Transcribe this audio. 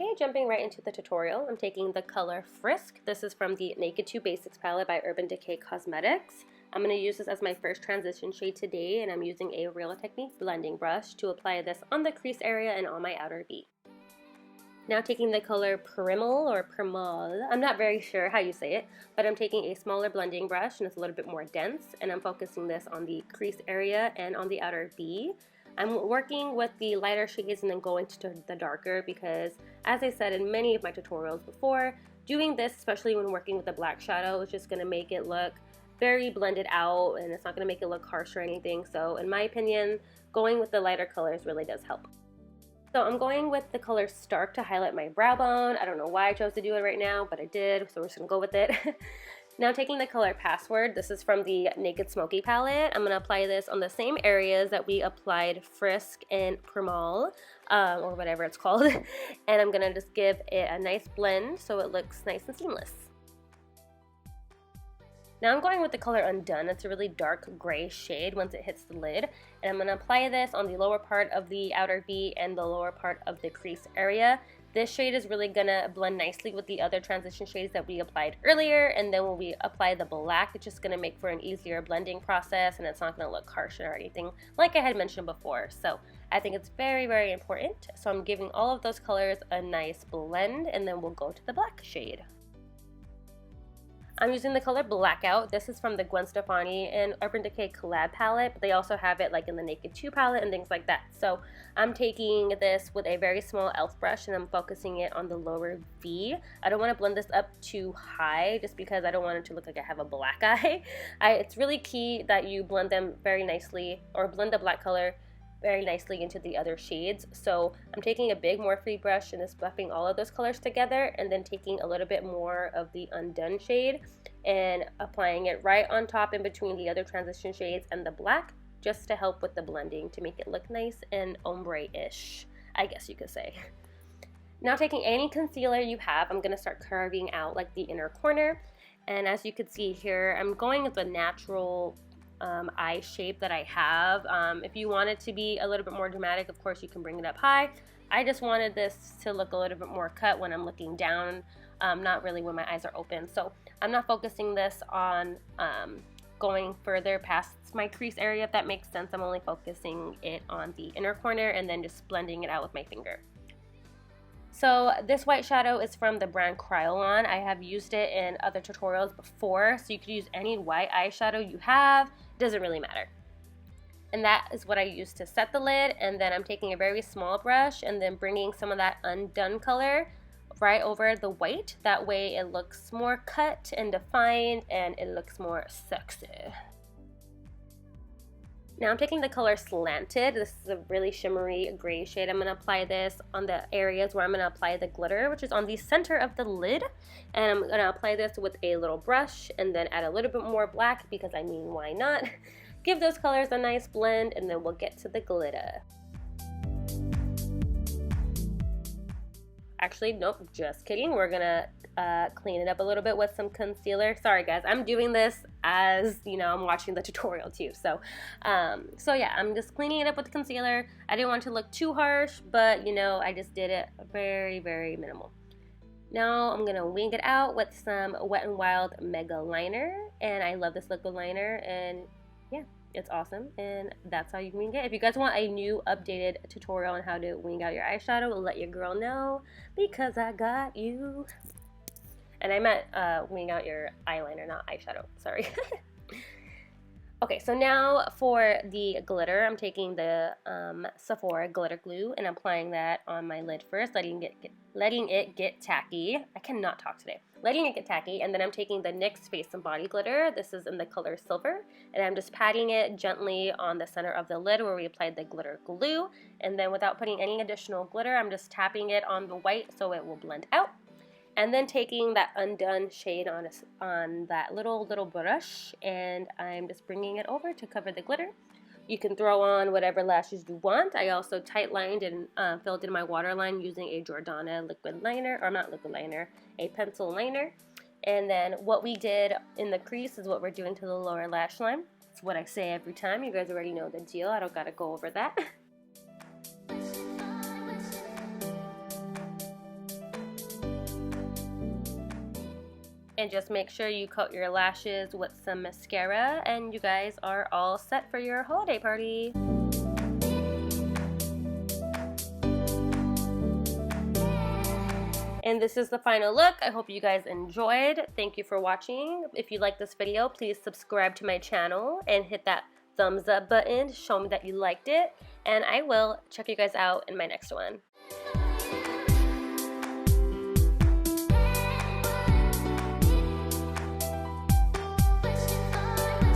Okay, jumping right into the tutorial, I'm taking the color Frisk. This is from the Naked 2 Basics palette by Urban Decay Cosmetics. I'm going to use this as my first transition shade today, and I'm using a Real Technique blending brush to apply this on the crease area and on my outer V. Now taking the color Primal or Primal, I'm not very sure how you say it, but I'm taking a smaller blending brush and it's a little bit more dense, and I'm focusing this on the crease area and on the outer V. I'm working with the lighter shades and then going to the darker because, as I said in many of my tutorials before, doing this, especially when working with a black shadow, is just going to make it look very blended out and it's not going to make it look harsh or anything. So in my opinion, going with the lighter colors really does help. So I'm going with the color Stark to highlight my brow bone. I don't know why I chose to do it right now, but I did, so we're just going to go with it. Now taking the color Password, this is from the Naked Smoky palette. I'm going to apply this on the same areas that we applied Frisk and Primal, or whatever it's called. And I'm going to just give it a nice blend so it looks nice and seamless. Now I'm going with the color Undone. It's a really dark gray shade once it hits the lid. And I'm going to apply this on the lower part of the outer V and the lower part of the crease area. This shade is really going to blend nicely with the other transition shades that we applied earlier, and then when we apply the black, it's just going to make for an easier blending process and it's not going to look harsh or anything like I had mentioned before. So I think it's very, very important. So I'm giving all of those colors a nice blend, and then we'll go to the black shade. I'm using the color Blackout. This is from the Gwen Stefani and Urban Decay collab palette, but they also have it like in the Naked 2 palette and things like that. So I'm taking this with a very small e.l.f. brush and I'm focusing it on the lower V. I don't want to blend this up too high just because I don't want it to look like I have a black eye. It's really key that you blend them very nicely, or blend the black color very nicely into the other shades. So I'm taking a big Morphe brush and just buffing all of those colors together, and then taking a little bit more of the Undone shade and applying it right on top in between the other transition shades and the black, just to help with the blending to make it look nice and ombre-ish, I guess you could say. Now taking any concealer you have, I'm going to start carving out like the inner corner, and as you can see here, I'm going with the natural eye shape that I have. If you want it to be a little bit more dramatic, of course you can bring it up high. I just wanted this to look a little bit more cut when I'm looking down, not really when my eyes are open. So I'm not focusing this on going further past my crease area, if that makes sense. I'm only focusing it on the inner corner and then just blending it out with my finger. So this white shadow is from the brand Kryolan. I have used it in other tutorials before, so you could use any white eyeshadow you have. It doesn't really matter. And that is what I use to set the lid, and then I'm taking a very small brush and then bringing some of that Undone color right over the white. That way it looks more cut and defined and it looks more sexy. Now I'm taking the color Slanted. This is a really shimmery gray shade. I'm going to apply this on the areas where I'm going to apply the glitter, which is on the center of the lid. And I'm going to apply this with a little brush and then add a little bit more black because, I mean, why not? Give those colors a nice blend, and then we'll get to the glitter. Actually, nope, just kidding. We're gonna clean it up a little bit with some concealer. Sorry guys, I'm doing this as, you know, I'm watching the tutorial too. So yeah, I'm just cleaning it up with concealer. I didn't want it to look too harsh, but you know, I just did it very, very minimal. Now I'm gonna wing it out with some Wetnwild Mega Liner, and I love this liquid liner, and yeah, it's awesome, and that's how you wing it. If you guys want a new updated tutorial on how to wing out your eyeshadow, let your girl know, because I got you. And I meant wing out your eyeliner, not eyeshadow, sorry. Okay, so now for the glitter, I'm taking the Sephora glitter glue and applying that on my lid first, letting it get tacky. I cannot talk today. Letting it get tacky, and then I'm taking the NYX Face and Body glitter. This is in the color Silver, and I'm just patting it gently on the center of the lid where we applied the glitter glue. And then without putting any additional glitter, I'm just tapping it on the white so it will blend out. And then taking that Undone shade on that little brush, and I'm just bringing it over to cover the glitter. You can throw on whatever lashes you want. I also tight lined and filled in my waterline using a Jordana liquid liner, or not liquid liner, a pencil liner. And then what we did in the crease is what we're doing to the lower lash line. It's what I say every time. You guys already know the deal. I don't gotta go over that. And just make sure you coat your lashes with some mascara, and you guys are all set for your holiday party. And this is the final look. I hope you guys enjoyed. Thank you for watching. If you like this video, please subscribe to my channel and hit that thumbs up button to show me that you liked it. And I will check you guys out in my next one.